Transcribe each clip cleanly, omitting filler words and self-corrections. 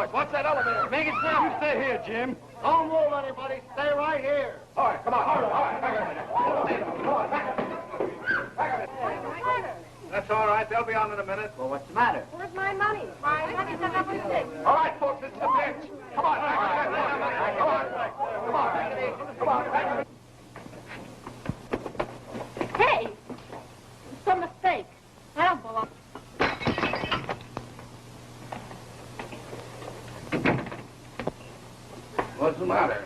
boys. Watch that elevator. Make it so. You stay here, Jim. Don't move, anybody. Stay right here. All right, come on. All right. That's all right. They'll be on in a minute. Well, what's the matter? Where's my money? My money's at number 6. All right, folks, it's the bench. Come on. Come on. Come on. Hey! Some mistake. I don't belong. What's the matter?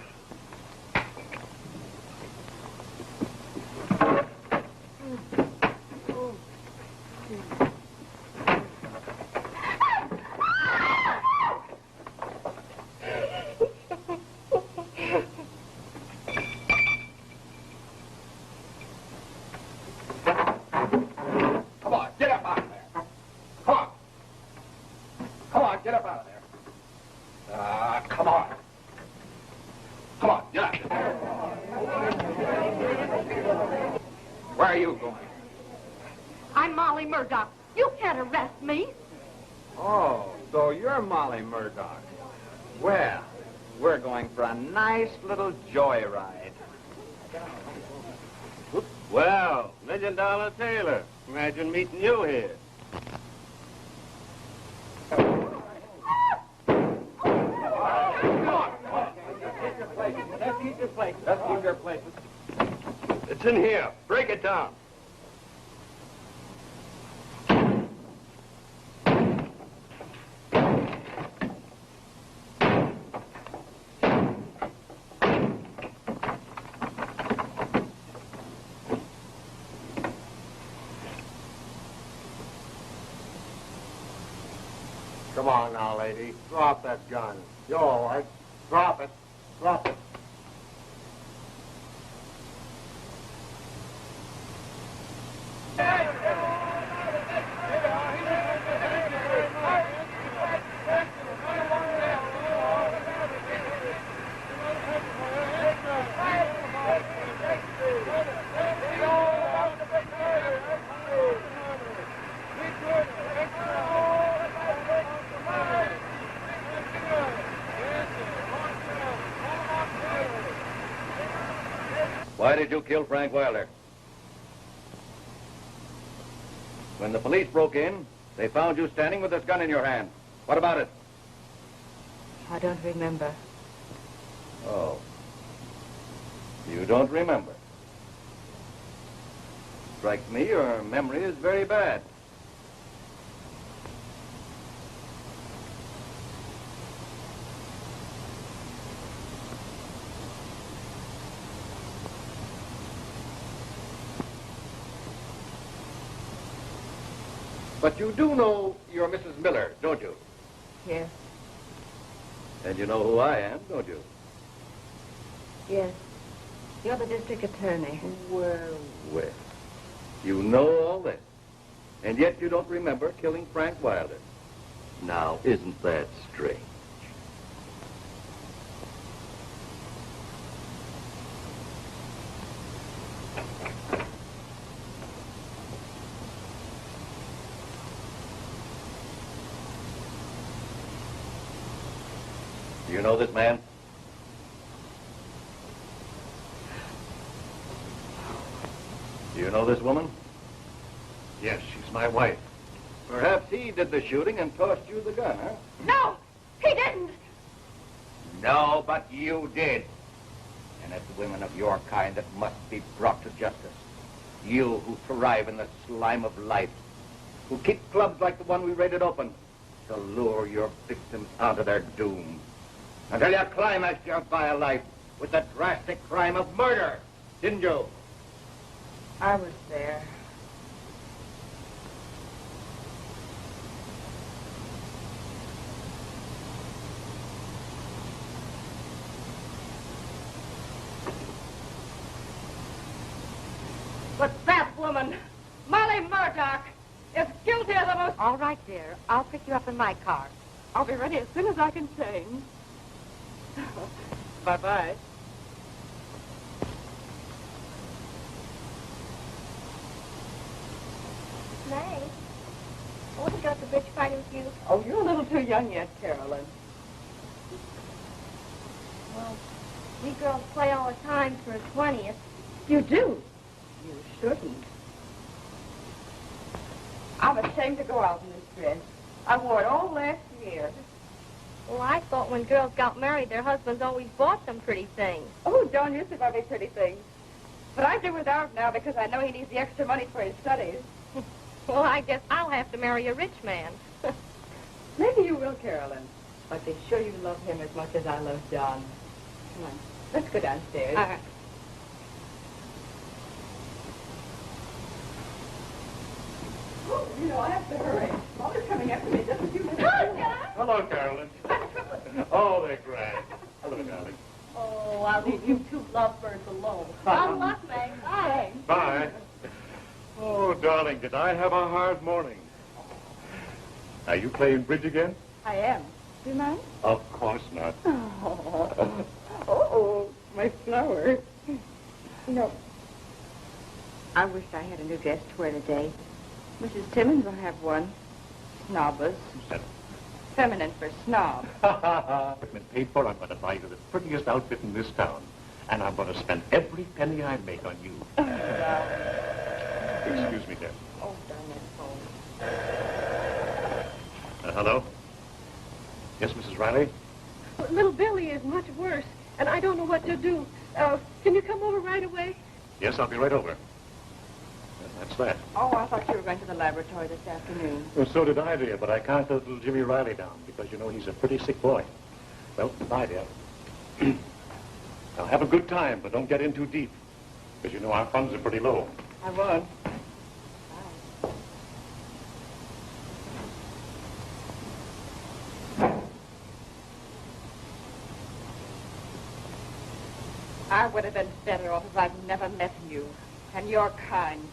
Where are you going? I'm Molly Murdock. You can't arrest me. Oh, so you're Molly Murdock. Well, we're going for a nice little joyride. Well, $1 Million Taylor. Imagine meeting you here. Let's keep your places. It's in here. Break it down. Come on now, lady. Drop that gun. You're all right. Drop it. Drop it. Why did you kill Frank Wilder? When the police broke in, they found you standing with this gun in your hand. What about it? I don't remember. Oh. You don't remember. Strikes me your memory is very bad. But you do know you're Mrs. Miller, don't you? Yes. And you know who I am, don't you? Yes. You're the district attorney. Well. You know all this. And yet you don't remember killing Frank Wilder. Now, isn't that strange? Do you know this man? Do you know this woman? Yes, she's my wife. Perhaps he did the shooting and tossed you the gun, huh? No, he didn't. No, but you did. And it's women of your kind that must be brought to justice. You who thrive in the slime of life, who keep clubs like the one we raided open to lure your victims onto their doom. Until you climaxed your vile life with the drastic crime of murder, didn't you? I was there. But that woman, Molly Murdock, is guilty of the most... All right, dear. I'll pick you up in my car. I'll be ready as soon as I can change. Bye-bye. May, I want to go to the bridge party with you. Oh, you're a little too young yet, Carolyn. Well, we girls play all the time for a 20th. You do? You shouldn't. I'm ashamed to go out in this dress. I wore it all last year. Well, I thought when girls got married, their husbands always bought them pretty things. Oh, John used to buy me pretty things. But I do without now because I know he needs the extra money for his studies. Well, I guess I'll have to marry a rich man. Maybe you will, Carolyn. But be sure you love him as much as I love John. Come on, let's go downstairs. All right. Oh, you know, I have to hurry. Mother's coming after me just a few minutes. Hello, Carolyn. Oh, they're grand. Hello, darling. Oh, I'll leave you two lovebirds alone. Good luck, Meg. Bye. Bye. Oh, darling, did I have a hard morning? Are you playing bridge again? I am. Do you mind? Of course not. Oh, my flower. You know, I wish I had a new dress to wear today. Mrs. Timmons will have one. Snobbers. Feminine for snob. Equipment paid for, I'm going to buy you the prettiest outfit in this town. And I'm going to spend every penny I make on you. Excuse me, dear. Oh, darn that phone. Hello? Yes, Mrs. Riley? Little Billy is much worse, and I don't know what to do. Can you come over right away? Yes, I'll be right over. That's that. Oh, I thought you were going to the laboratory this afternoon. Well, so did I, dear, but I can't let little Jimmy Riley down because, you know, he's a pretty sick boy. Well, goodbye, dear. Now, have a good time, but don't get in too deep because, you know, our funds are pretty low. I won't. I would have been better off if I'd never met you and your kind.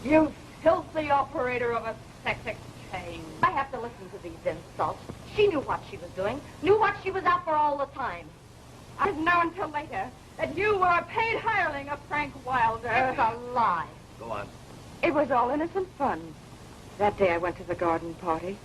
You filthy operator of a sex exchange. I have to listen to these insults. She knew what she was doing, knew what she was out for all the time. I didn't know until later that you were a paid hireling of Frank Wilder. It's a lie. Go on. It was all innocent fun. That day I went to the garden party.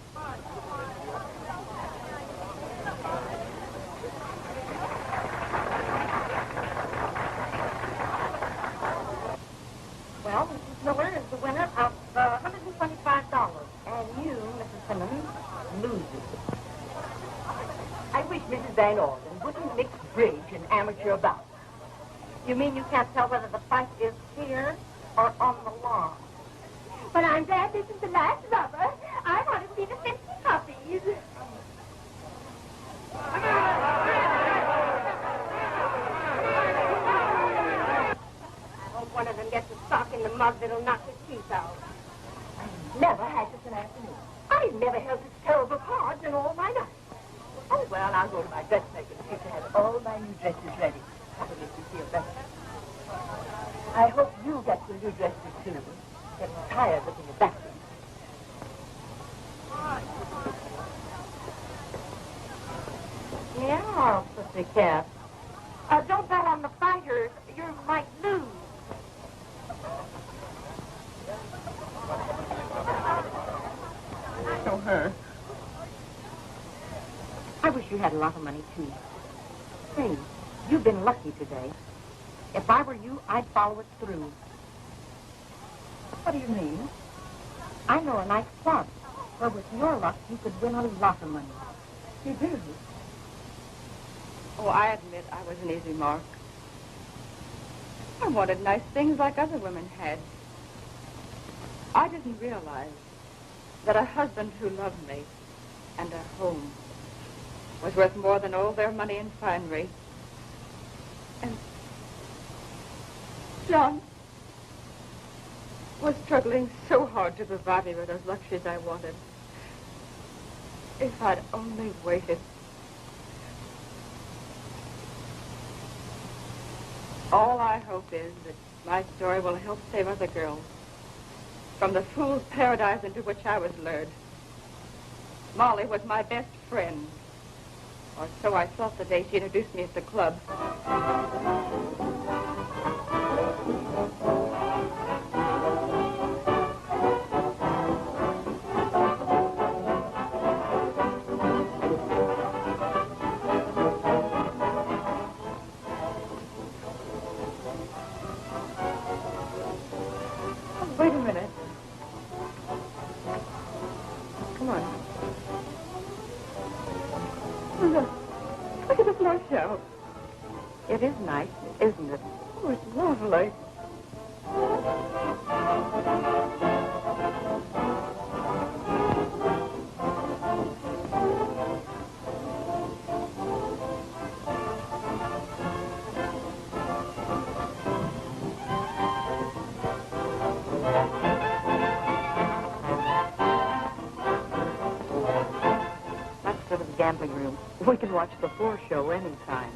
Well, Mrs. Miller is the winner of $125. And you, Mrs. Simmons, loses. I wish Mrs. Van Orden wouldn't mix bridge and amateur bouts. You mean you can't tell whether the fight is here or on the lawn? But I'm glad this is the last rubber. I want to see the 50 puppies. One of them gets a sock in the mug that'll knock his teeth out. I've never had such an afternoon. I've never held such terrible cards in all my life. Oh, well, I'll go to my dressmaker and see to have all my new dresses ready. That'll make you feel better. I hope you get your new dresses, too. Getting tired looking at that one. Yeah, pussycat. Don't bet on the fighters. You might lose. So her. I wish you had a lot of money, too. Say, you've been lucky today. If I were you, I'd follow it through. What do you mean? I know a nice club where with your luck you could win a lot of money. You do? Oh, I admit I was an easy mark. I wanted nice things like other women had. I didn't realize that a husband who loved me and a home was worth more than all their money and finery. And John was struggling so hard to provide me with those luxuries I wanted. If I'd only waited. All I hope is that my story will help save other girls from the fool's paradise into which I was lured. Molly was my best friend, or so I thought the day she introduced me at the club. Look at the floor show. It is nice, isn't it? Oh, it's lovely. Gambling room. We can watch the floor show anytime.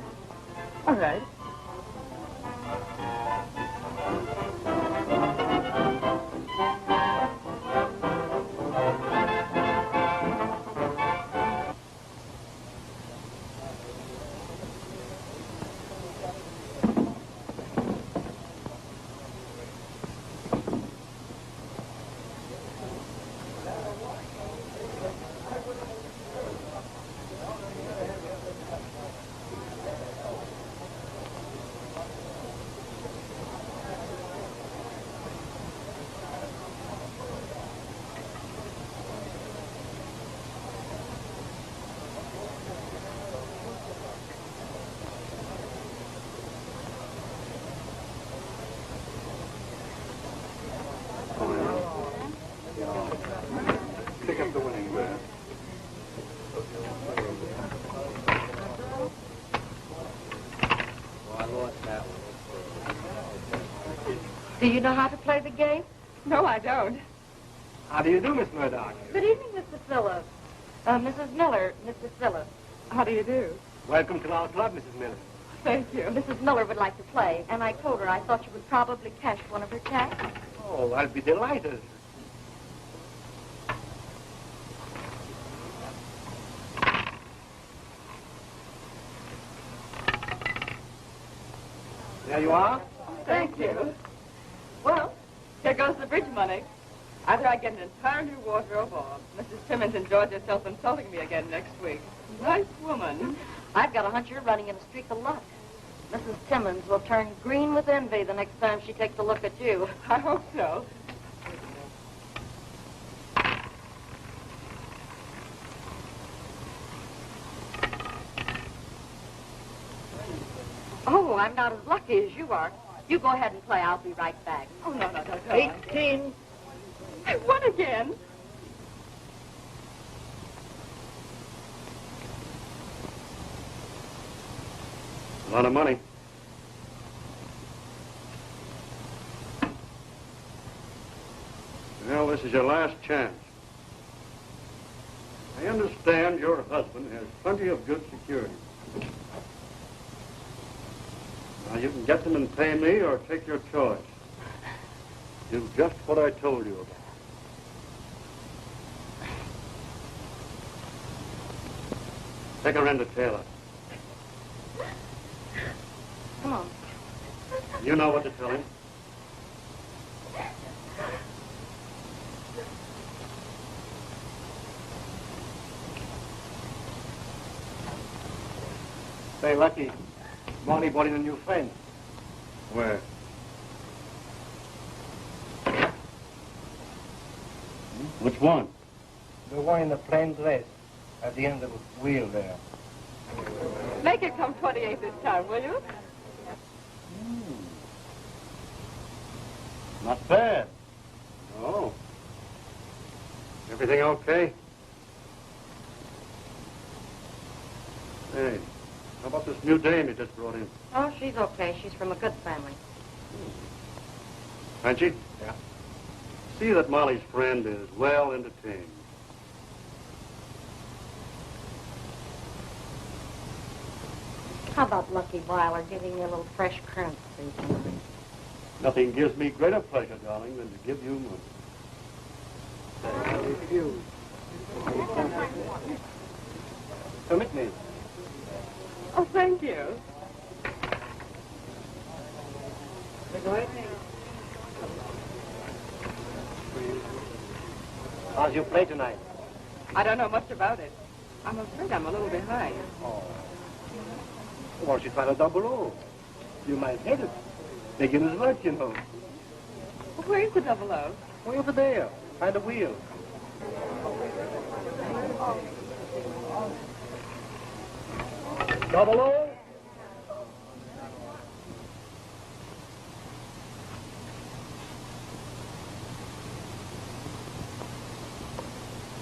All right. Pick up the winning bet. Oh, I lost that one. Do you know how to play the game? No, I don't. How do you do, Miss Murdock? Good evening, Mr. Phillips. Mrs. Miller, Mr. Phillips. How do you do? Welcome to our club, Mrs. Miller. Thank you. Mrs. Miller would like to play, and I told her I thought she would probably cash one of her checks. Oh, I'll be delighted. There you are. Thank you. Well, here goes the bridge money. Either I get an entire new wardrobe or Mrs. Timmons enjoys herself insulting me again next week. Nice woman. I've got a hunch you're running in a streak of luck. Mrs. Timmons will turn green with envy the next time she takes a look at you. I hope so. Oh, I'm not as lucky as you are. You go ahead and play. I'll be right back. Oh, no. 18. I won again. A lot of money. Well, this is your last chance. I understand your husband has plenty of good security. Now, you can get them and pay me or take your choice. Do just what I told you about. Take her in to Taylor. Come on. You know what to tell him. Say, Lucky, Molly brought in a new friend. Where? Which one? The one in the plain dress at the end of the wheel there. Make it come 28 this time, will you? Not bad. No. Everything okay? Hey, how about this new dame you just brought in? Oh, she's okay. She's from a good family. Frenchy? Yeah. See that Molly's friend is well entertained. How about Lucky Weiler giving you a little fresh currency tonight? Nothing gives me greater pleasure, darling, than to give you money. Permit me. Oh, thank you. How's your play tonight? I don't know much about it. I'm afraid I'm a little behind. Oh. Why don't you try the double O? You might hit it. Beginner's luck, you know. Where's the double O? Way over there. By the wheel. Double O.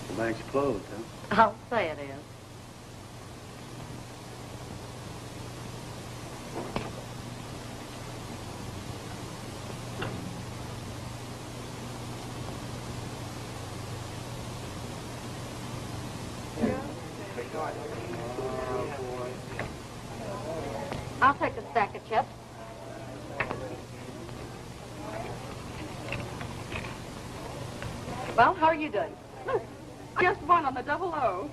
The bank's closed, huh? I'll say it is. I'll take a stack of chips. Well, how are you doing? Look, I just won on the double O.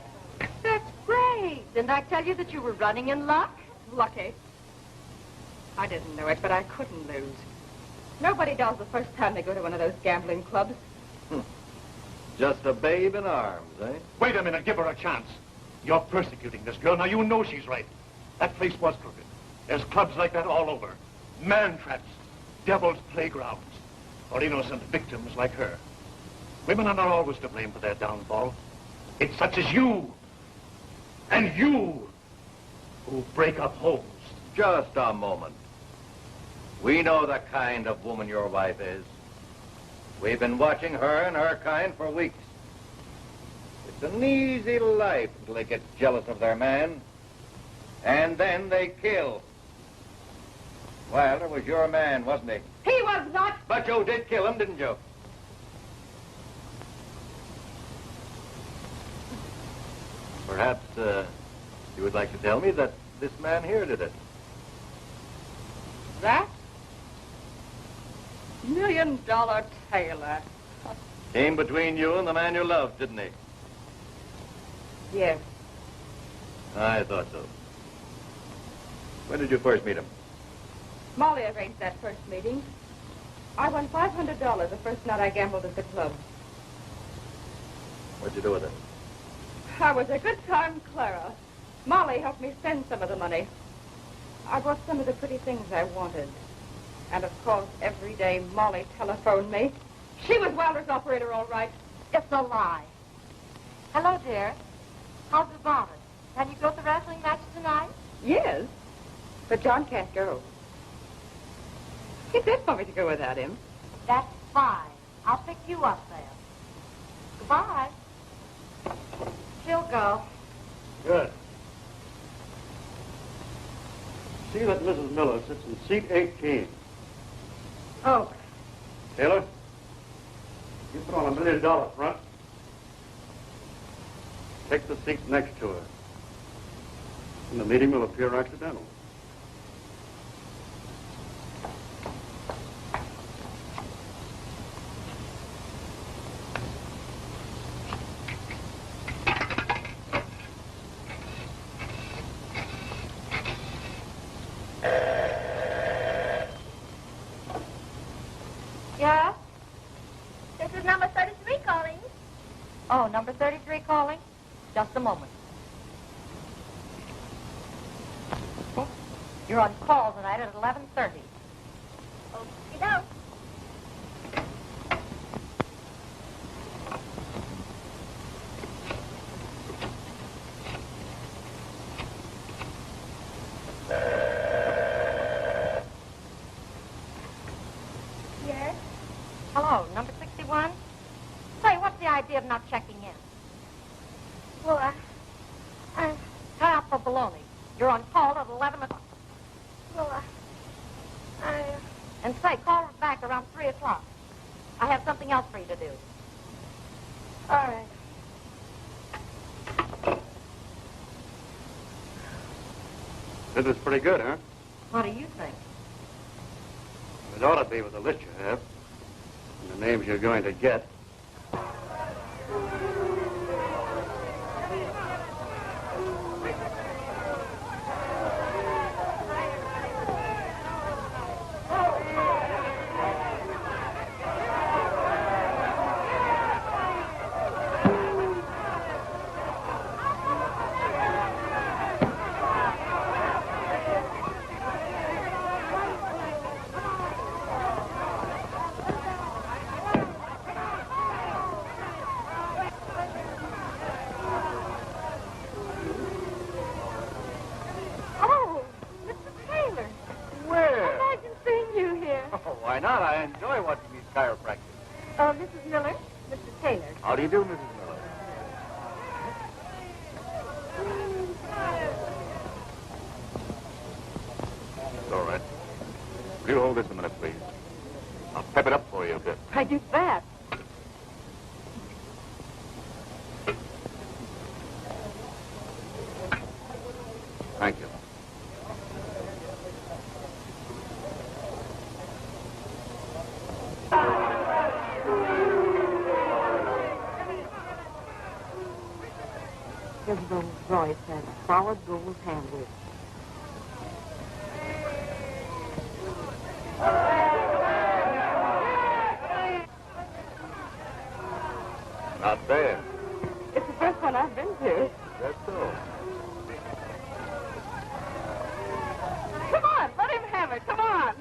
That's great. Didn't I tell you that you were running in luck? Lucky. I didn't know it, but I couldn't lose. Nobody does the first time they go to one of those gambling clubs. Just a babe in arms, eh? Wait a minute, give her a chance. You're persecuting this girl. Now, you know she's right. That place was crooked. There's clubs like that all over. Man traps, devil's playgrounds, or innocent victims like her. Women are not always to blame for their downfall. It's such as you, and you, who break up homes. Just a moment. We know the kind of woman your wife is. We've been watching her and her kind for weeks. It's an easy life till they get jealous of their man, and then they kill. Well, it was your man, wasn't he? He was not. But you did kill him, didn't you? Perhaps you would like to tell me that this man here did it. That? $1 Million tailor. Came between you and the man you loved, didn't he? Yes. I thought so. When did you first meet him? Molly arranged that first meeting. I won $500 the first night I gambled at the club. What'd you do with it? I was a good time, Clara. Molly helped me spend some of the money. I bought some of the pretty things I wanted. And, of course, every day Molly telephoned me. She was Wilder's operator, all right. It's a lie. Hello, dear. How's the bonnet? Can you go to the wrestling match tonight? Yes, but John can't go. He did want me to go without him. That's fine. I'll pick you up there. Goodbye. She'll go. Good. See that Mrs. Miller sits in seat 18. Oh, Taylor, you put on $1 million front. Take the seat next to her. And the meeting will appear accidental. Yeah? This is number 33 calling. Oh, number 33 calling? Just a moment. You're on call tonight at 11:30. Okie doke. Yes? Hello, number 61? Say, what's the idea of not checking in? Well, Tie up for baloney. You're on call at 11 o'clock. well, And say, call us back around 3 o'clock. I have something else for you to do. all right. This is pretty good, huh? What do you think? It ought to be with the list you have. And the names you're going to get. Why not? I enjoy watching these chiropractors. Oh, Mrs. Miller, Mr. Taylor. How do you do, Mrs. Miller? It's all right. Will you hold this a minute, please? I'll pep it up for you a bit. I do that. Thank you. Isabel Royce has solid gold handles. Not bad. It's the first one I've been to. That's so. Come on, let him have it. Come on.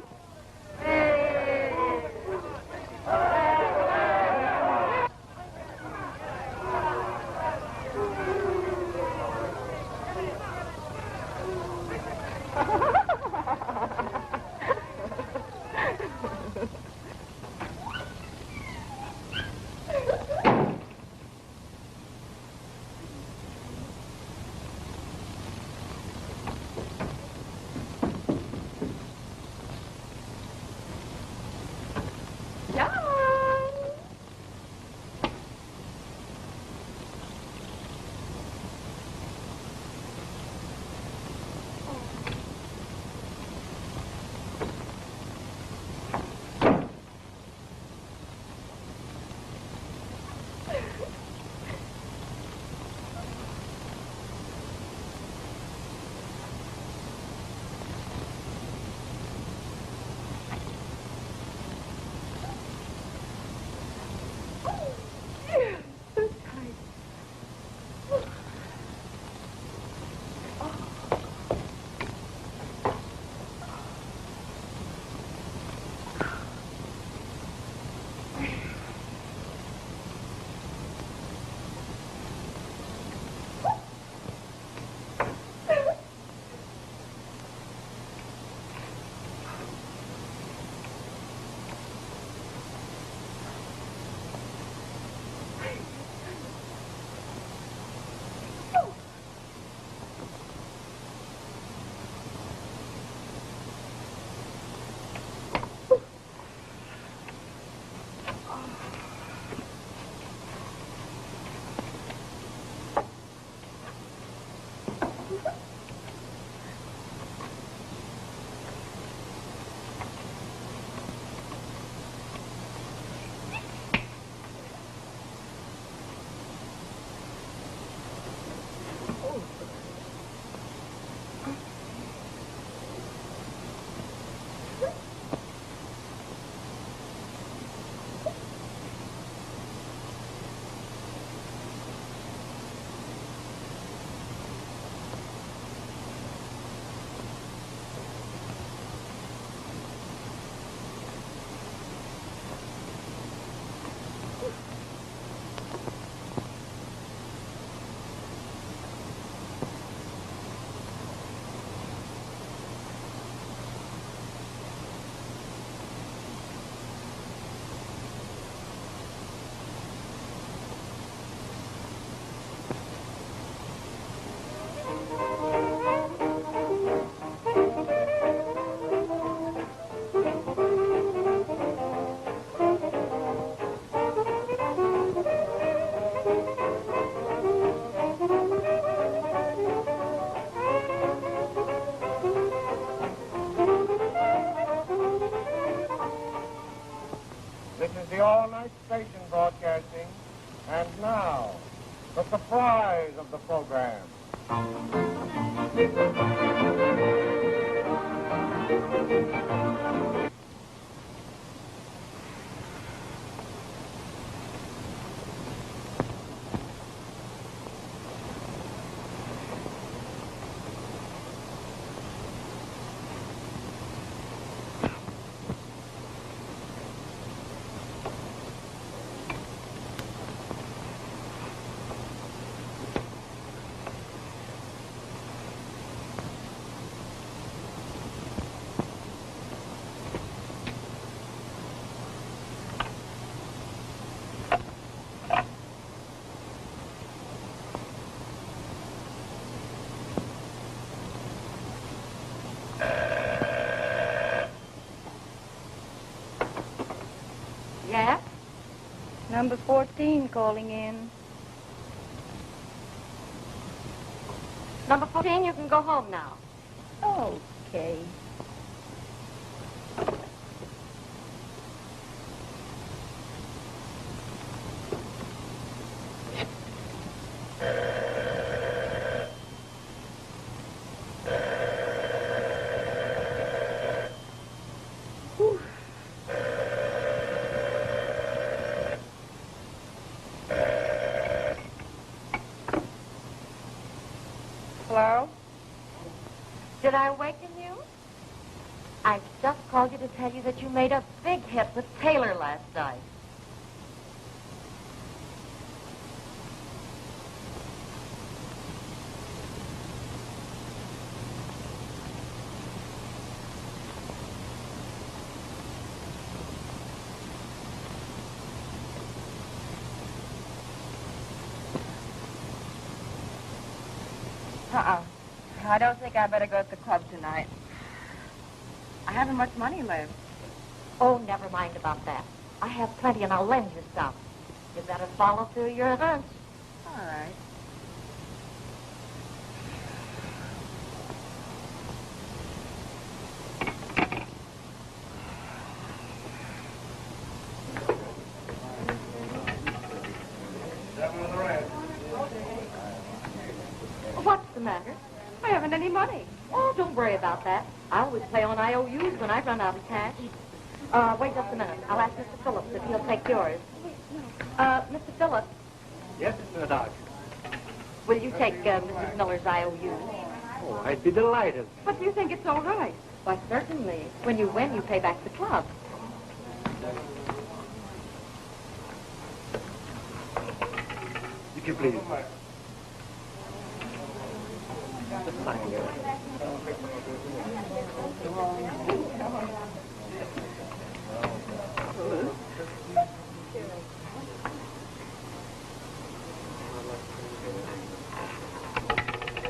Number 14 calling in. Number 14, you can go home now. Okay. Hello? Did I awaken you? I just called you to tell you that you made a big hit with Taylor last night. I don't think I better go to the club tonight. I haven't much money left. Oh, never mind about that. I have plenty and I'll lend you some. You better follow through your hunch. All right. What's the matter? I haven't any money. Oh, don't worry about that. I always play on IOUs when I run out of cash. Wait just a minute. I'll ask Mr. Phillips if he'll take yours. Mr. Phillips, Yes, Miss Murdock. will you take Mrs. Miller's IOU? Oh, I'd be delighted. But do you think it's all right? Why, certainly. When you win, you pay back the club. If you please. Just sign here.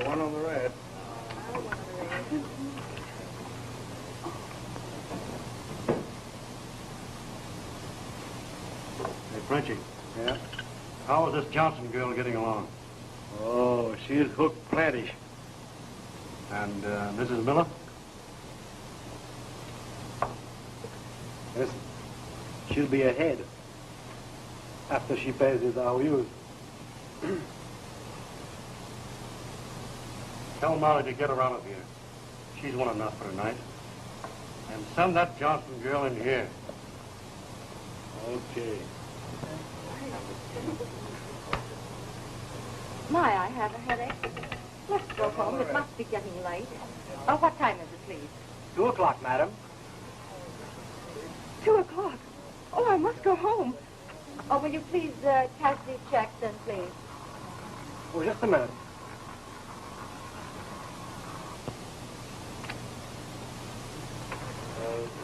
One on the red. Hey, Frenchie. Yeah? How is this Johnson girl getting along? Oh, she's hooked plenty. And Mrs. Miller? Listen, she'll be ahead after she pays his IOUs. Tell Molly to get her out of here. She's won enough for tonight. And send that Johnson girl in here. Okay. My, I have a headache. Let's go home. It must be getting late. What time is it, please? 2 o'clock, madam. 2 o'clock. Oh, I must go home. Oh, will you please cash these checks then, please? Oh, just a minute.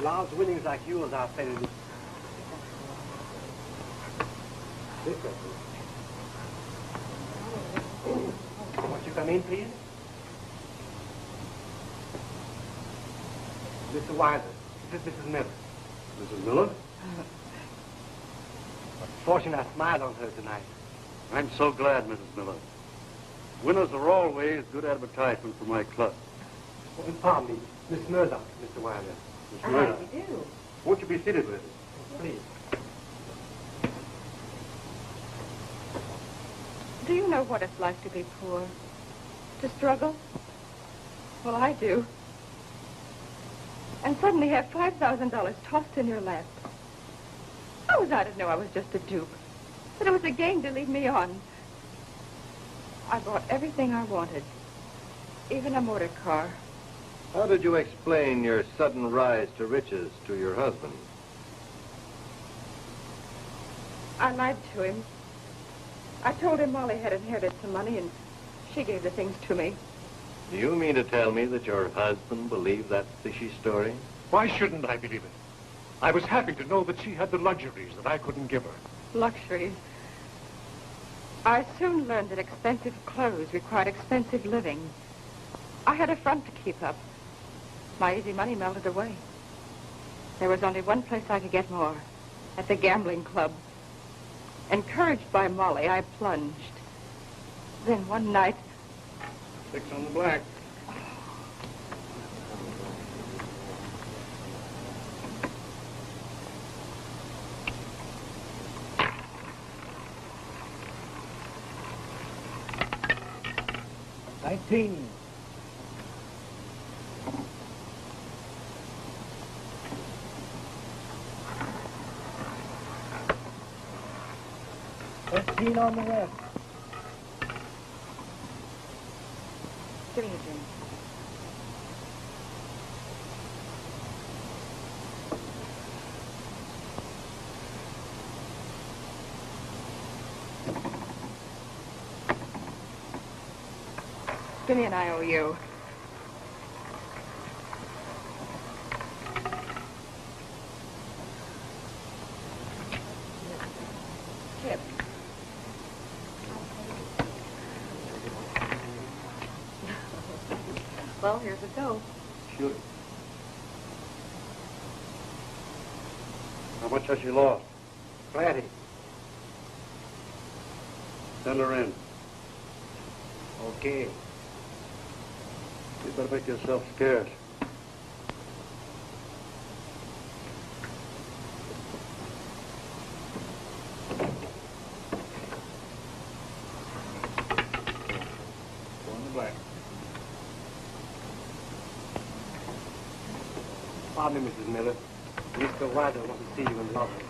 Large winnings like yours are paid in this. Won't you come in, please? Mr. Wilder, this is Mrs. Miller. Mrs. Miller? Fortune, I smiled on her tonight. I'm so glad, Mrs. Miller. Winners are always good advertisement for my club. Oh, pardon me, Miss Murdock, Mr. Wilder. Miss Miller, You do. won't you be seated with us? Please. Do you know what it's like to be poor? To struggle? Well, I do. And suddenly have $5,000 tossed in your lap. How was I to know I was just a dupe? That it was a game to lead me on? I bought everything I wanted. Even a motor car. How did you explain your sudden rise to riches to your husband? I lied to him. I told him Molly had inherited some money and she gave the things to me. Do you mean to tell me that your husband believed that fishy story? Why shouldn't I believe it? I was happy to know that she had the luxuries that I couldn't give her. Luxuries. I soon learned that expensive clothes required expensive living. I had a front to keep up. My easy money melted away. There was only one place I could get more. At the gambling club. Encouraged by Molly, I plunged. Then one night... 6 on the black. $19. $15 on the rest. Give me a drink. Give me an IOU. Tip. Well, here's a go. Shoot. How much has she lost? Plenty. Send her in. Okay. You better make yourself scarce. Go on the black. Pardon me, Mrs. Miller. Mr. Ryder wants to see you in the office.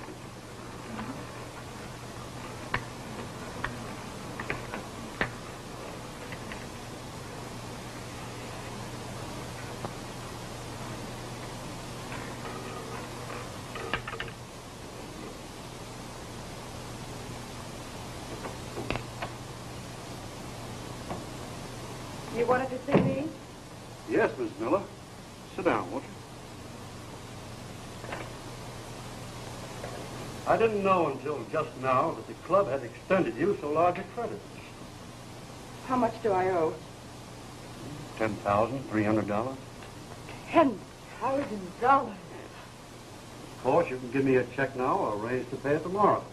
You wanted to see me? Yes, Miss Miller. Sit down, won't you? I didn't know until just now that the club had extended you so large a credit. How much do I owe? $10,300. $10,000. Of course, you can give me a check now or arrange to pay it tomorrow.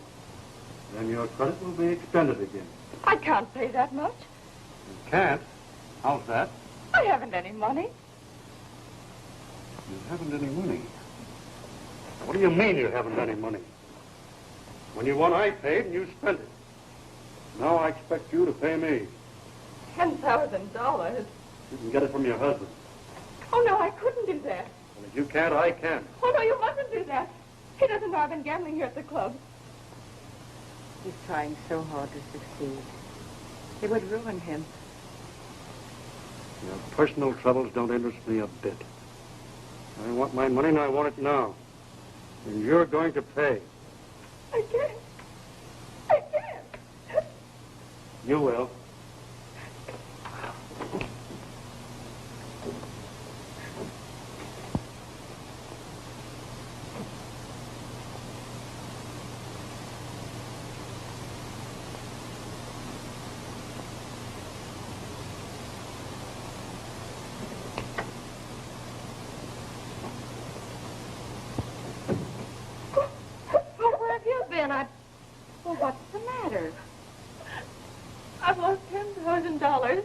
Then your credit will be extended again. I can't pay that much. You can't? How's that? I haven't any money. You haven't any money? What do you mean you haven't any money? When you won, I paid and you spent it. Now I expect you to pay me. $10,000? You can get it from your husband. Oh, no, I couldn't do that. And if you can't, I can. Oh, no, you mustn't do that. He doesn't know I've been gambling here at the club. He's trying so hard to succeed. It would ruin him. Your personal troubles don't interest me a bit. I want my money and I want it now. And you're going to pay. I can't. I can't. You will. Well, what's the matter? I've lost $10,000.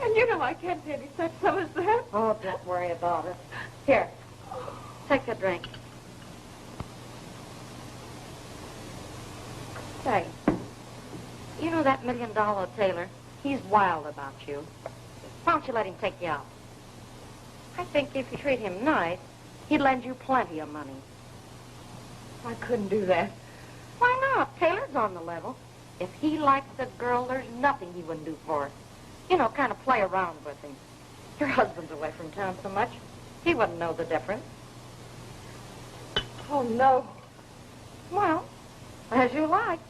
And you know I can't pay any such sum as that. Oh, don't worry about it. Here, take a drink. Say, you know that $1 million tailor? He's wild about you. Why don't you let him take you out? I think if you treat him nice, he'd lend you plenty of money. I couldn't do that. Why not? Taylor's on the level. If he likes a girl, there's nothing he wouldn't do for her. You know, kind of play around with him. Your husband's away from town so much, he wouldn't know the difference. Oh, no. Well, as you like.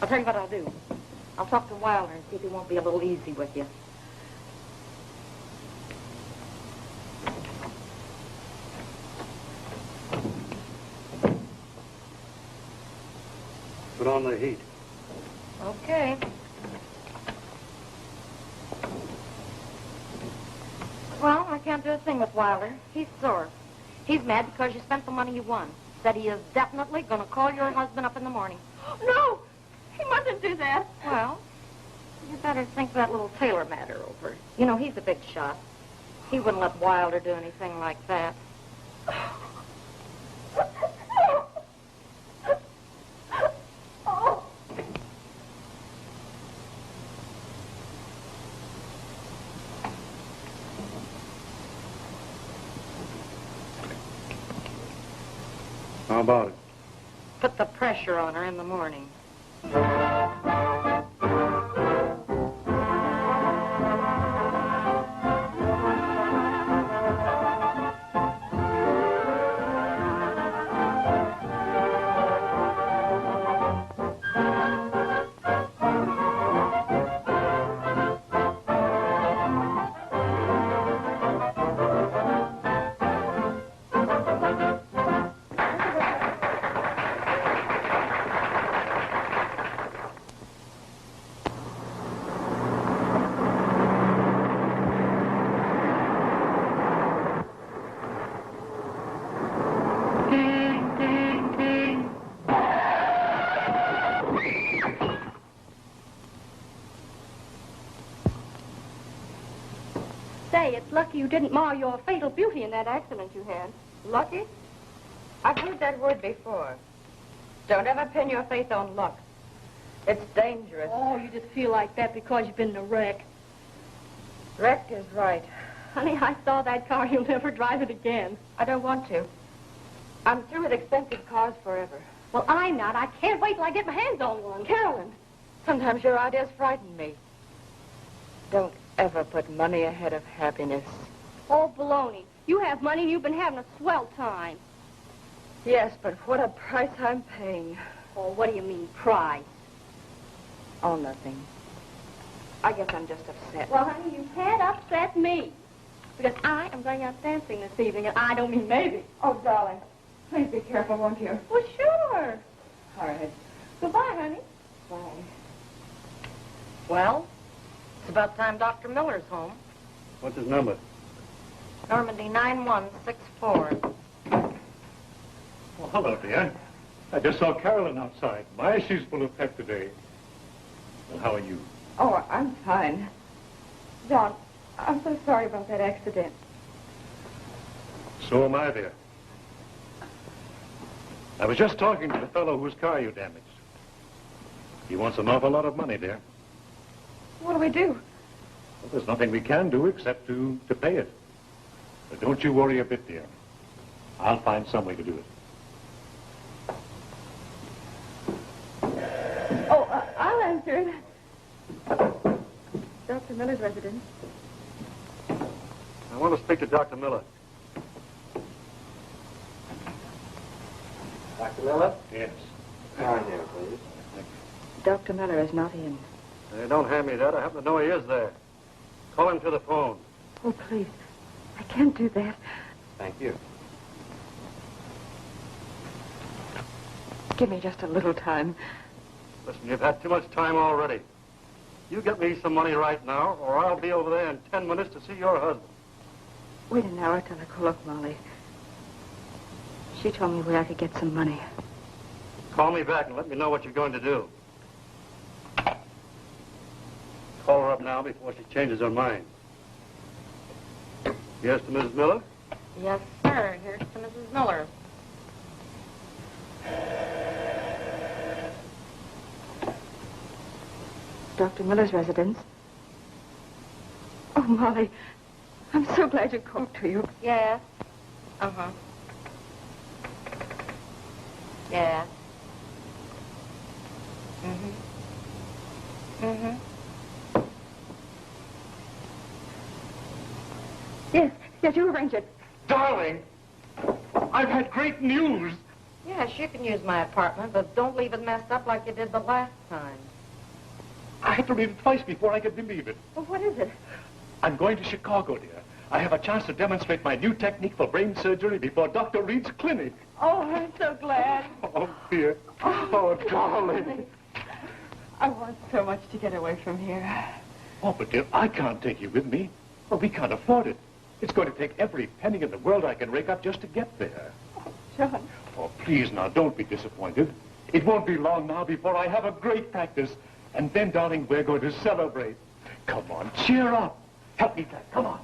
I'll tell you what I'll do. I'll talk to Wilder and see if he won't be a little easy with you. Put on the heat. Okay. Well, I can't do a thing with Wilder. He's sore. He's mad because you spent the money you won. Said he is definitely going to call your husband up in the morning. No! He mustn't do that. Well, you better think that little Taylor matter over. You know, he's a big shot. He wouldn't let Wilder do anything like that. How about it? Put the pressure on her in the morning. Say, it's lucky you didn't mar your fatal beauty in that accident you had. Lucky? I've heard that word before. Don't ever pin your faith on luck. It's dangerous. Oh, you just feel like that because you've been in a wreck. Wreck is right. Honey, I saw that car. You'll never drive it again. I don't want to. I'm through with expensive cars forever. Well, I'm not. I can't wait till I get my hands on one. Carolyn, sometimes your ideas frighten me. Don't ever put money ahead of happiness. Oh, baloney. You have money and you've been having a swell time. Yes, but what a price I'm paying. Oh, what do you mean, price? Oh, nothing. I guess I'm just upset. Well, honey, you can't upset me. Because I am going out dancing this evening, and I don't mean maybe. Oh, darling, please be careful, won't you? Well, sure. All right. Goodbye, honey. Bye. Well, it's about time Dr. Miller's home. What's his number? Normandy 9164. Well, hello, dear. I just saw Carolyn outside. My, she's full of pep today. Well, how are you? Oh, I'm fine. John, I'm so sorry about that accident. So am I, dear. I was just talking to the fellow whose car you damaged. He wants an awful lot of money, dear. What do we do? Well, there's nothing we can do except to pay it. But don't you worry a bit, dear. I'll find some way to do it. Oh, I'll answer it. Dr. Miller's residence. I want to speak to Dr. Miller. Dr. Miller? Yes. Come in here, please. Dr. Miller is not in. Hey, don't hand me that. I happen to know he is there. Call him to the phone. Oh, please. I can't do that. Thank you. Give me just a little time. Listen, you've had too much time already. You get me some money right now, or I'll be over there in 10 minutes to see your husband. Wait an hour till I call up Molly. She told me where I could get some money. Call me back and let me know what you're going to do. Call her up now before she changes her mind. Yes, to Mrs. Miller? Yes, sir. Here's to Mrs. Miller. Dr. Miller's residence. Oh, Molly, I'm so glad you called to you. Yes. Uh-huh. Yes. Mm-hmm. Mm-hmm. Yes, you arrange it. Darling, I've had great news. Yes, you can use my apartment, but don't leave it messed up like you did the last time. I had to read it twice before I could believe it. Well, what is it? I'm going to Chicago, dear. I have a chance to demonstrate my new technique for brain surgery before Dr. Reed's clinic. Oh, I'm so glad. Oh, dear. Oh, darling. I want so much to get away from here. Oh, but dear, I can't take you with me. Well, we can't afford it. It's going to take every penny in the world I can rake up just to get there. John. Oh, please now, don't be disappointed. It won't be long now before I have a great practice. And then, darling, we're going to celebrate. Come on, cheer up. Help me, Jack. Come on.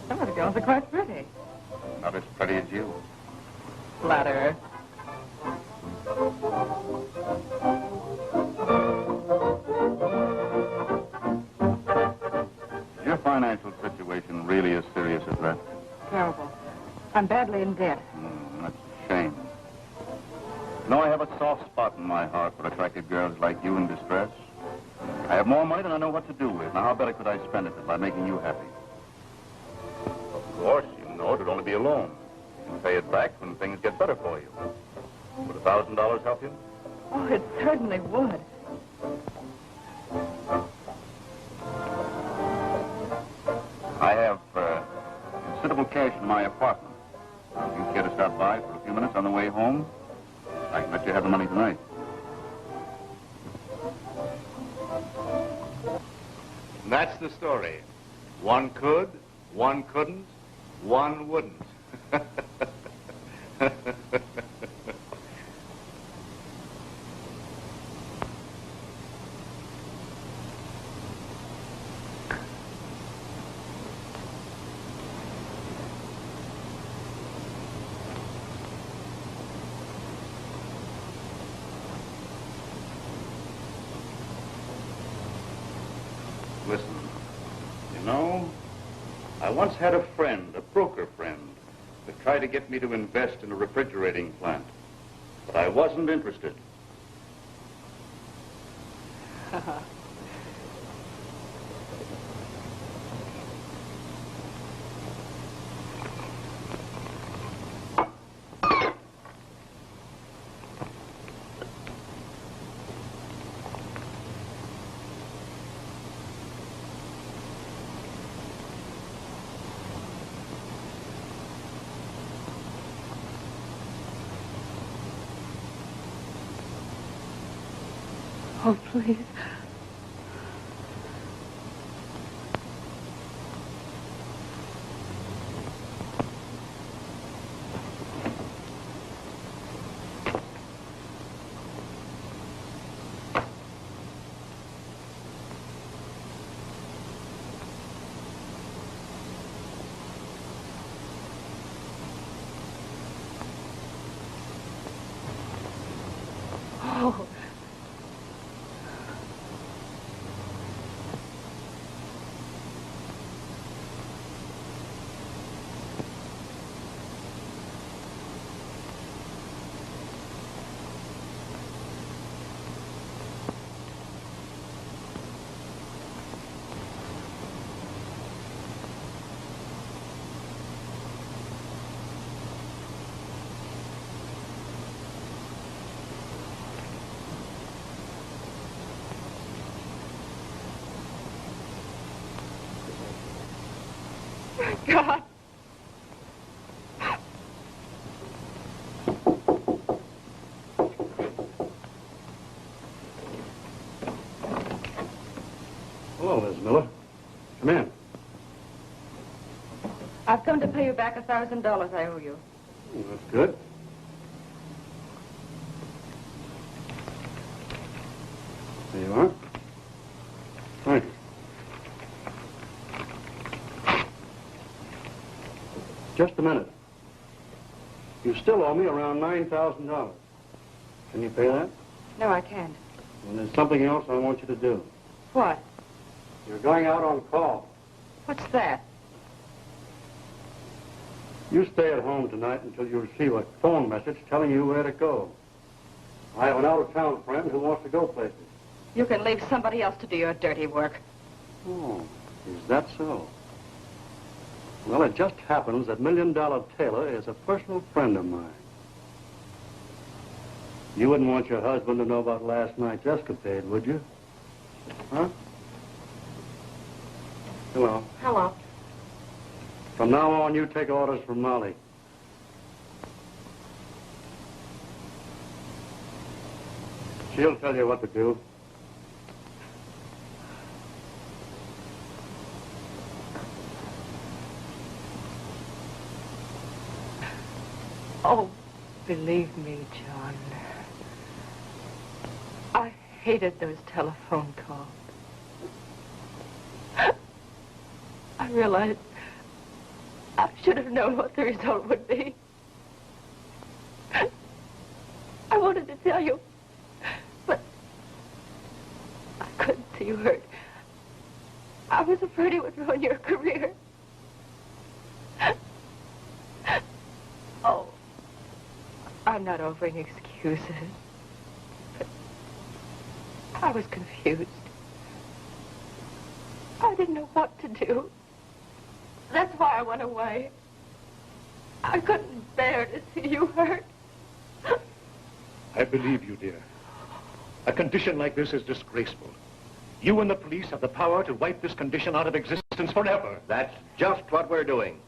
Some of the girls are quite pretty. Not as pretty as you. Flatterer. Is your financial situation really as serious as that? Terrible. I'm badly in debt. That's a shame. No, I have a soft spot in my heart for attractive girls like you in distress. I have more money than I know what to do with. Now, how better could I spend it than by making you happy? Of course, you know it would only be a loan. You can pay it back when things get better for you. Would $1,000 help you? Oh, it certainly would. I have considerable cash in my apartment. If you care to stop by for a few minutes on the way home, I can let you have the money tonight. And that's the story. One could, one couldn't, one wouldn't. Listen, you know, I once had a friend, a broker friend, that tried to get me to invest in a refrigerating plant. But I wasn't interested. Oh, please. Oh. God. Hello, Miss Miller. Come in. I've come to pay you back $1,000 I owe you. Oh, that's good. There you are. Thank you. Just a minute. You still owe me around $9,000. Can you pay that? No, I can't. And there's something else I want you to do. What? You're going out on call. What's that? You stay at home tonight until you receive a phone message telling you where to go. I have an out-of-town friend who wants to go places. You can leave somebody else to do your dirty work. Oh, is that so? Well, it just happens that $1 Million Taylor is a personal friend of mine. You wouldn't want your husband to know about last night's escapade, would you? Huh? Hello. Hello. From now on, you take orders from Molly. She'll tell you what to do. Oh, believe me, John. I hated those telephone calls. I realized I should have known what the result would be. I wanted to tell you, but I couldn't see you hurt. I was afraid it would ruin your career. Oh, I'm not offering excuses, but I was confused. I didn't know what to do. That's why I went away. I couldn't bear to see you hurt. I believe you, dear. A condition like this is disgraceful. You and the police have the power to wipe this condition out of existence forever. That's just what we're doing.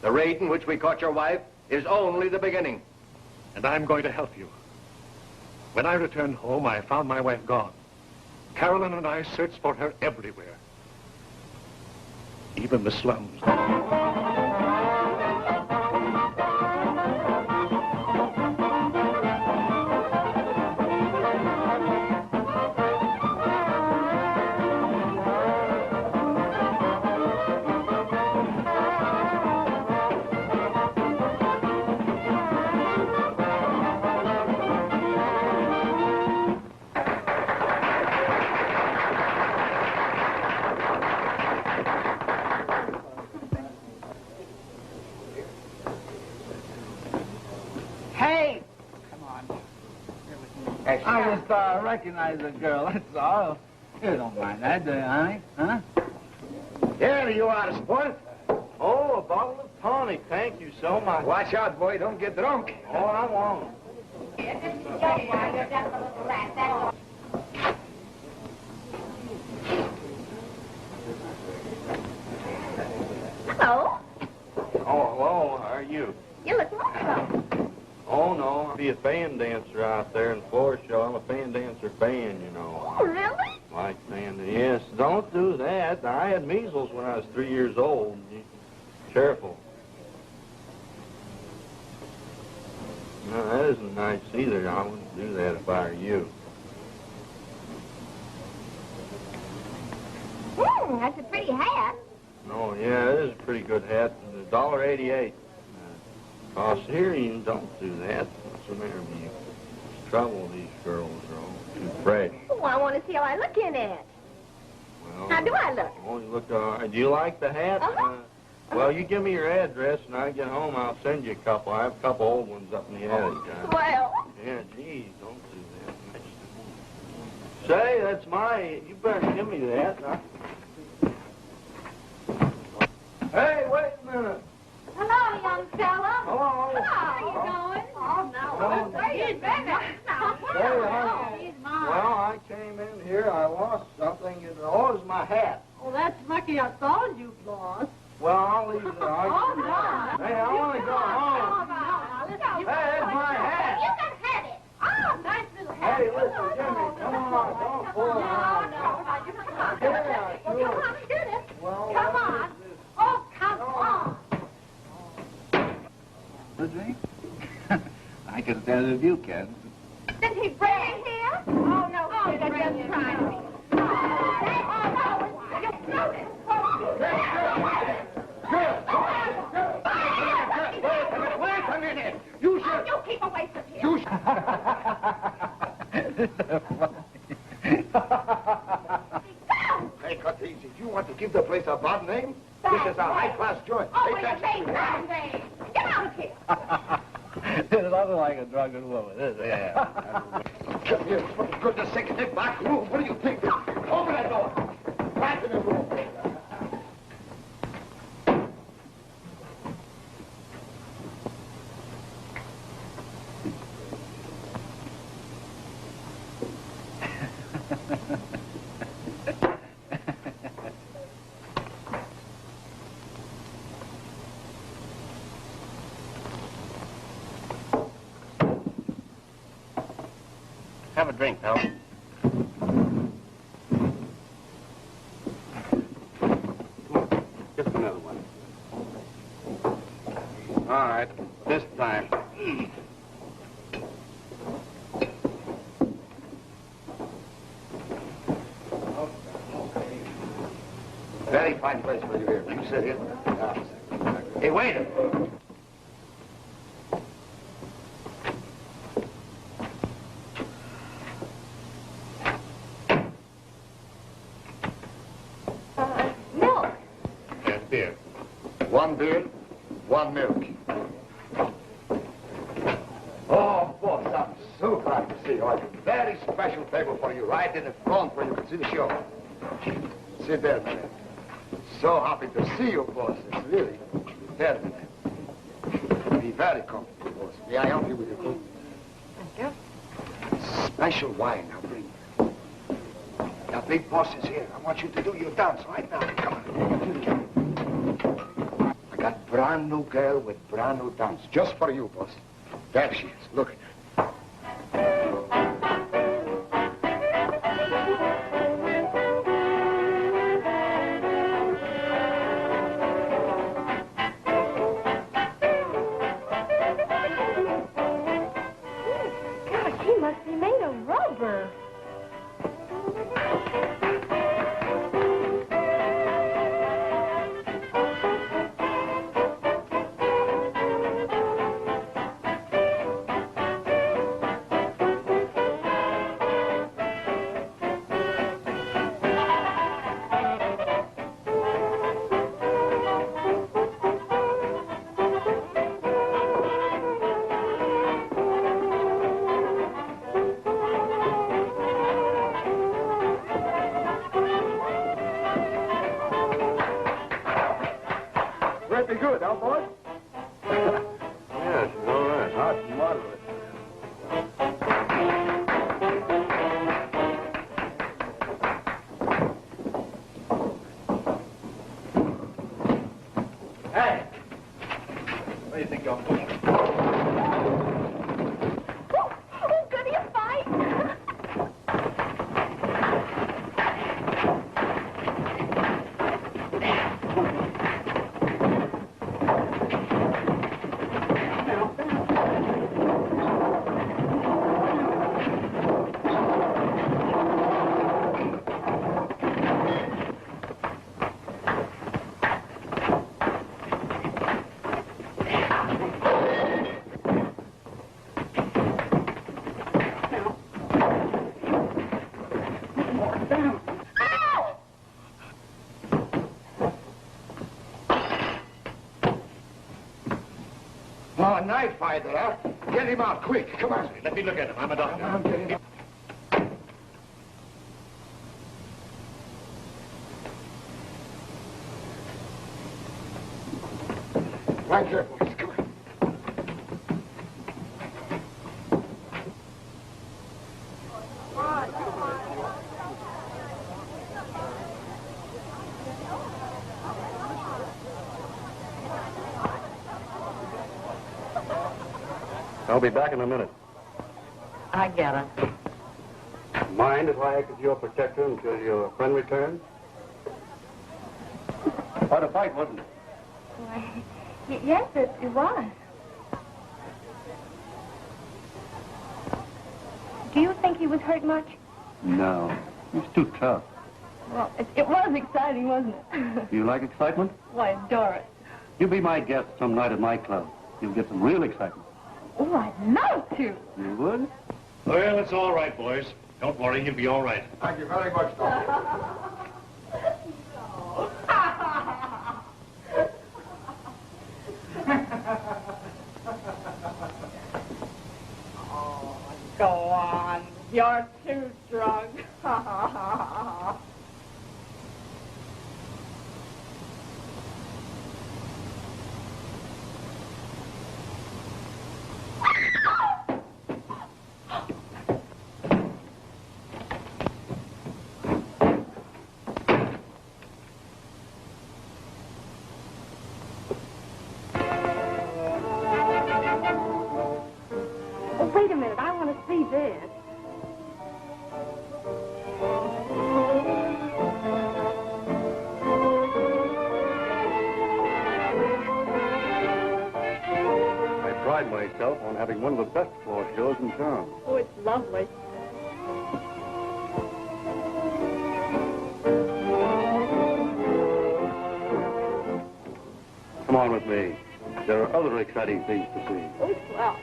The raid in which we caught your wife is only the beginning. And I'm going to help you. When I returned home, I found my wife gone. Carolyn and I searched for her everywhere. Even the slums. I just recognize the girl, that's all. You don't mind that, do you, honey? Huh? Here you are, sport. Oh, a bottle of tonic. Thank you so much. Watch out, boy. Don't get drunk. Oh, I won't. Hello. Oh, hello. How are you? You look wonderful. Oh, no. I'll be a band dancer out there in the floor show. I'm a band dancer band, you know. Oh, really? Like band. Yes, don't do that. I had measles when I was 3 years old. Careful. No, that isn't nice either. I wouldn't do that if I were you. That's a pretty hat. Oh, yeah, it is a pretty good hat. $1.88. Cost here, you don't do that. What's the matter with you? It's trouble, these girls are all too fresh. Oh, I want to see how I look in it. Well, How do I look? Oh, you look all right. Do you like the hat? Uh-huh. Well, you give me your address, and I get home, I'll send you a couple. I have a couple old ones up in the attic. Well. Yeah, geez, don't do that. Say, that's my... You better give me that. Hey, wait a minute. Hello, young fella. Hello. How you going? Oh, no. Where you been? Well, I came in here. I lost something. Oh, it's my hat. Well, that's lucky I thought you'd lost. Well, I'll leave it. Oh, no. Hey, I want to go home. Hey, it's my hat. You can have it. Oh, nice little hat. Hey, listen, Jimmy, come on. Don't pull it out. No, you come on. Yeah, sure. Come on, get it. Well, Come on. Oh, come on. A drink? I can tell if you can. Did he bring it here? Oh, no. Oh, that's just trying me. Oh, no. You threw it. Wait a minute. You should... You keep away from here. Hey, cut easy. You want to give the place a bad name? This is a high-class joint. Oh, Take wait, that. bad name. Get out of here. There's nothing like a drunken woman, is there? Yeah. Come here, for goodness sake, get back room. What do you think? Open that door. Back in the room. Have a drink, pal. Just another one. All right, this time. Very fine place for you here. You sit here. Hey, waiter. Milk. Yes, dear. One beer, one milk. Oh, boss, I'm so glad to see you. I have a very special table for you right in the front where you can see the show. Sit there, man. So happy to see you, boss. It's really terrible. Be very comfortable, boss. May I help you with your food? Thank you. Special wine I'll bring. Now, big boss is here. I want you to do your dance right now. Come on. I got brand new girl with brand new dance. Just for you, boss. There she is. Look at her. Gosh, he must be made of rubber. Pretty good, huh, boys? Yeah, she's all right. Hot and moderate. Hey! Where do you think you're going? Oh, goody, a fight. Oh, knife fighter, huh? Get him out quick. Come on. Let me look at him. I'm a doctor. Come on, get him out. Right there, boys. Come on. I'll be back in a minute. I get it. Mind if I act as your protector until your friend returns? Quite a fight, wasn't it? Why, yes, it was. Do you think he was hurt much? No. He's too tough. Well, it was exciting, wasn't it? You like excitement? Why, I adore it. You be my guest some night at my club. You'll get some real excitement. Oh, I'd love to. You would? Well, it's all right, boys. Don't worry, he'll be all right. Thank you very much, Doctor. Oh, go on. You're too drunk. Oh, wait a minute. I want to see this. on having one of the best floor shows in town. Oh, it's lovely. Come on with me. There are other exciting things to see. Oh, well.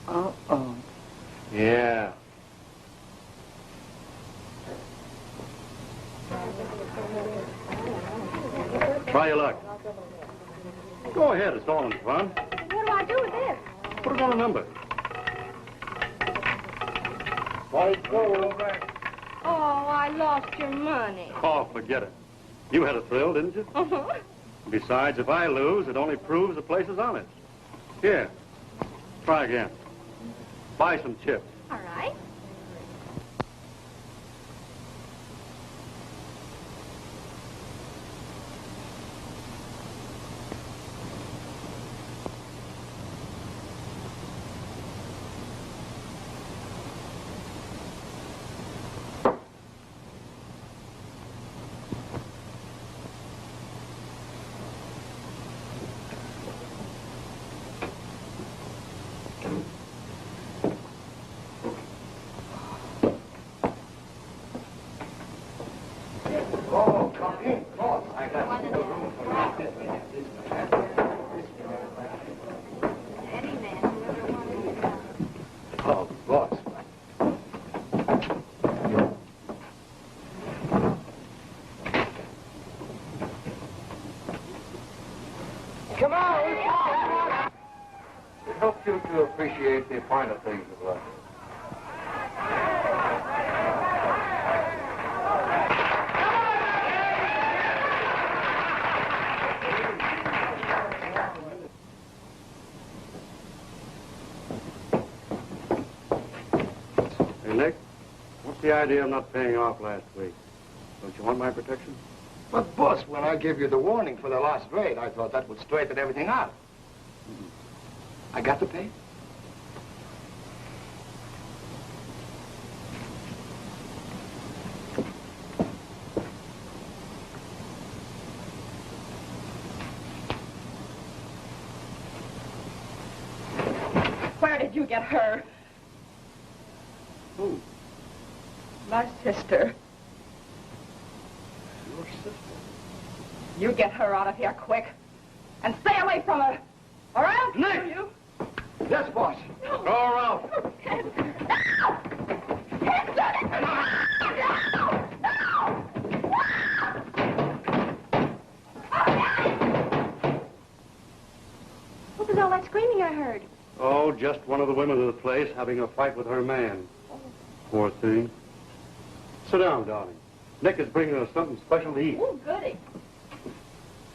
Uh-oh. Yeah. Try your luck. Go ahead, it's all in fun. What do I do with this? Put it on a number. Oh, I lost your money. Oh, forget it. You had a thrill, didn't you? Uh-huh. Besides, if I lose, it only proves the place is honest. Here, try again. Buy some chips. All right. Oh, come in, boss. I got no room for you. Oh, boss. Come on! It helps you to appreciate the finer things of life. Hey, Nick, what's the idea of not paying off last week? Don't you want my protection? But, boss, when I gave you the warning for the last raid, I thought that would straighten everything out. I got to pay? Where did you get her? Who? My sister. Your sister. You get her out of here quick. And stay away from her. All right? Nick! You? Yes, boss. Go around. What was all that screaming I heard? Oh, just one of the women of the place having a fight with her man. Poor thing. Sit down, darling. Nick is bringing us something special to eat. Oh, goody.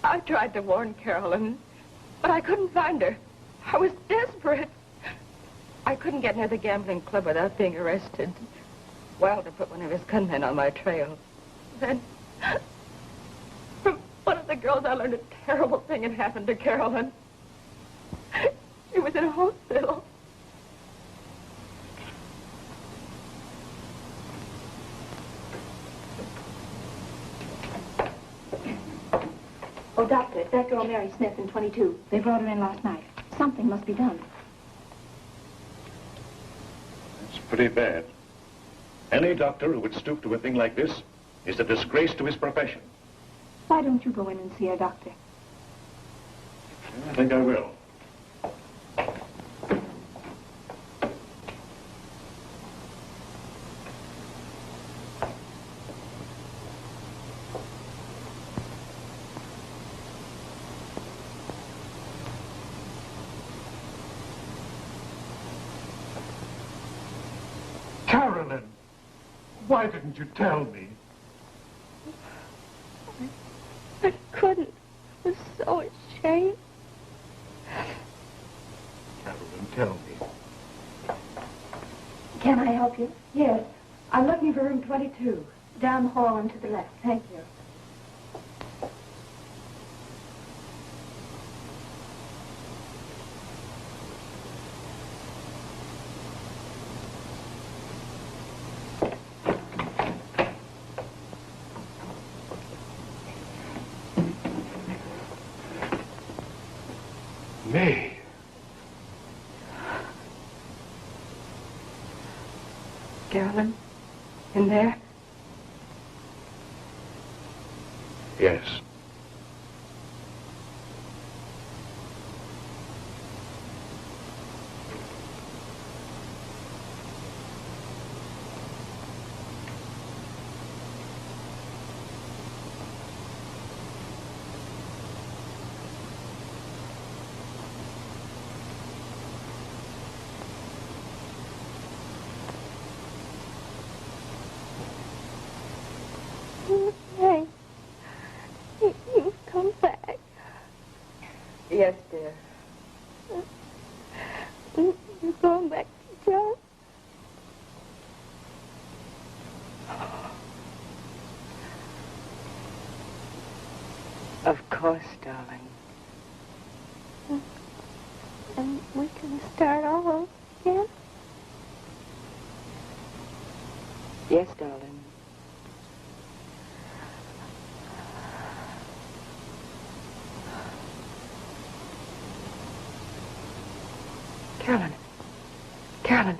I tried to warn Carolyn, but I couldn't find her. I was desperate. I couldn't get near the gambling club without being arrested. Wilder put one of his gunmen on my trail. Then, from one of the girls, I learned a terrible thing had happened to Carolyn. She was in a hospital. Oh, Doctor, it's that girl Mary Smith in 22. They brought her in last night. Something must be done. It's pretty bad. Any doctor who would stoop to a thing like this is a disgrace to his profession. Why don't you go in and see her, Doctor? I think I will. Carolyn, why didn't you tell me? I couldn't. I was so ashamed. tell me. Can I help you? Yes. I'm looking for room 22. Down the hall and to the left. Thank you. May. Carolyn, in there? Yes. Hey, you've come back. Yes, dear. You're going back to John? Of course, darling. And we can start all over again? Yes, darling. Carolyn. Carolyn.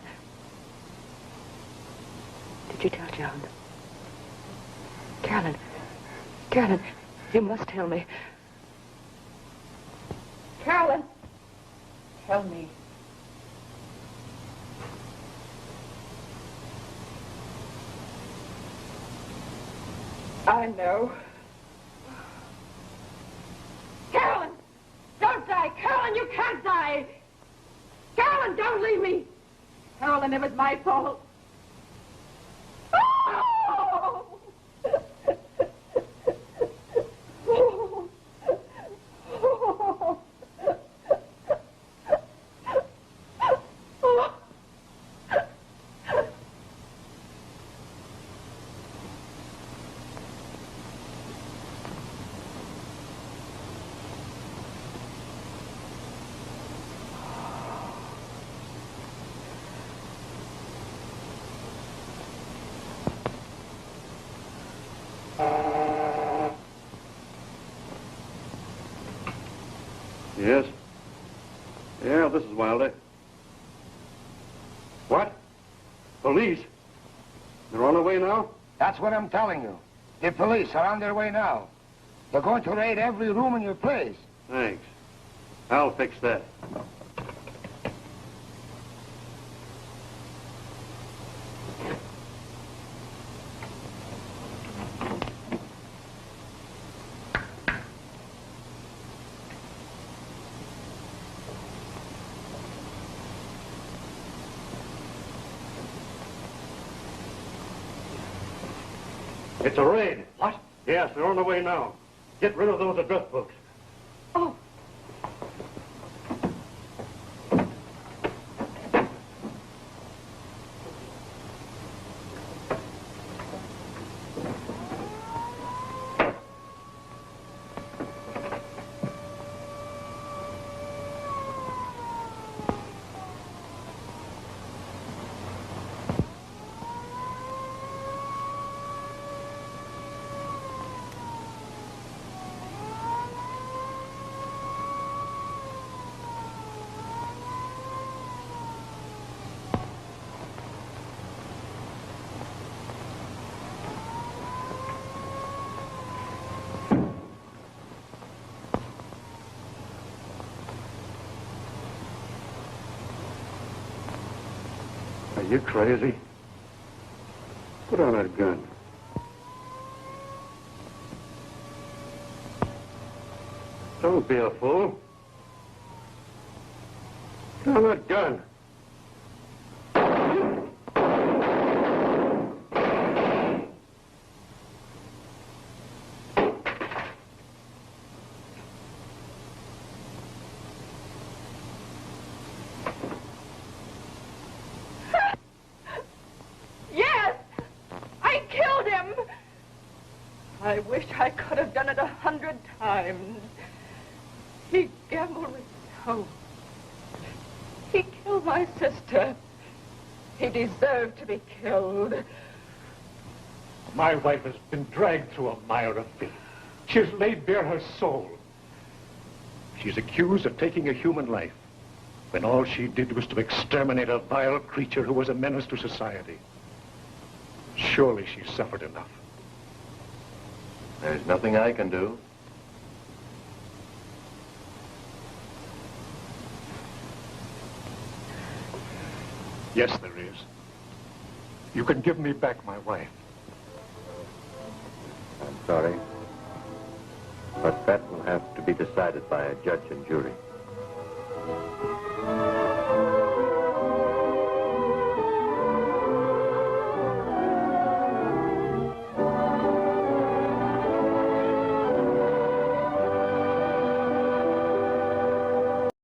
Did you tell John? Carolyn. Carolyn, you must tell me. Carolyn. Tell me. I know. Carolyn! Don't die! Carolyn, you can't die! Carolyn, don't leave me! Carolyn, it was my fault. Oh! Yes? Yeah, this is Wilder. What? Police? They're on their way now? That's what I'm telling you. The police are on their way now. They're going to raid every room in your place. Thanks. I'll fix that. It's a raid. What? Yes, they're on their way now. Get rid of those address books. Oh. Are you crazy? Put on that gun. Don't be a fool. Put on that gun. I wish I could have done it 100 times. He gambled with hope. He killed my sister. He deserved to be killed. My wife has been dragged through a mire of filth. She has laid bare her soul. She's accused of taking a human life, when all she did was to exterminate a vile creature who was a menace to society. Surely she's suffered enough. There's nothing I can do. Yes, there is. You can give me back my wife. I'm sorry, but that will have to be decided by a judge and jury.